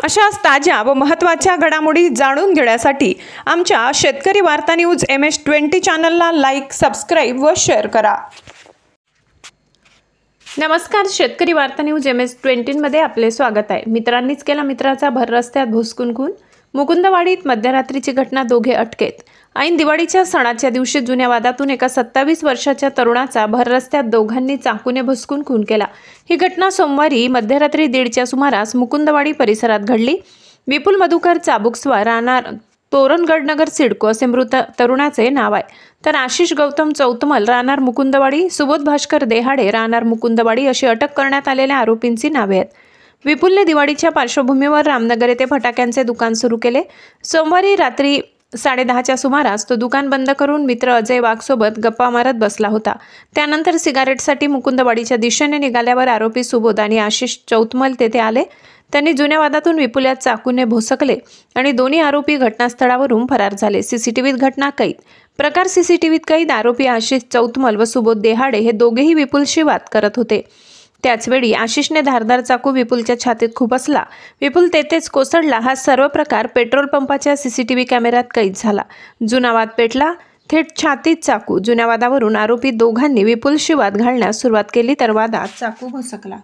अशाच ताज्या व महत्त्वाच्या घडामोडी जाणून घेण्यासाठी आमच्या शेतकरी वार्ता न्यूज MS-20 चॅनलला लाईक, सबस्क्राईब व शेअर करा। नमस्कार, शेतकरी वार्ता न्यूज MS-20 मध्ये आपले स्वागत आहे। मित्रांनीच केला मित्राचा भर रस्त्यात भुसकून खून। मुकुंदवाडीत मध्यरात्रीची घटना, दोघे अटकेत। ऐन दिवाळीच्या सणाच्या दिवशी जुन्या वादातून एका 27 वर्षाच्या तरुणाचा भर रस्त्यात दोघांनी चाकूने भुसकून खून केला। ही घटना सोमवारी मध्यरात्री 1:30च्या सुमारास मुकुंदवाडी परिसरात घडली। विपुल मधुकर चाबुकस्वार राहणार तोरणगडनगर सिडको असे मृत तरुणाचे नाव आहे। तर आशिष गौतम चौतमल राहणार मुकुंदवाडी, सुबोध भास्कर देहाडे राहणार मुकुंदवाडी अशी अटक करण्यात आलेल्या आरोपींची नावे आहेत। विपुलने दिवाळीच्या पार्श्वभूमीवर रामनगर येथे फटाक्यांचे दुकान सुरू केले। सोमवारी रात्री 10:30च्या सुमारास तो दुकान बंद करून मित्र अजय वाघसोबत गप्पा मारत बसला होता। त्यानंतर सिगारेटसाठी मुकुंदवाडीच्या दिशेने निघाल्यावर आरोपी सुबोध आणि आशिष चौतमल तेथे आले। त्यांनी जुन्या वादातून विपुल चाकूने भोसकले आणि दोन्ही आरोपी घटनास्थळावरून फरार झाले। सीसीटीव्हीत घटना कैद। प्रकार सीसीटीव्हीत कैद। आरोपी आशिष चौतमल व सुबोध देहाडे हे दोघेही विपुलशी वाद करत होते। त्याचवेळी आशिषने धारदार चाकू विपुलच्या छातीत खुपसला। विपुल तेथेच कोसळला। हा सर्व प्रकार पेट्रोल पंपाच्या सीसीटीव्ही कॅमेऱ्यात कैद झाला। जुना वाद पेटला, थेट छातीत चाकू। जुन्या वादावरून आरोपी दोघांनी विपुलशी वाद घालण्यास सुरुवात केली तर वादात चाकू भोसकला।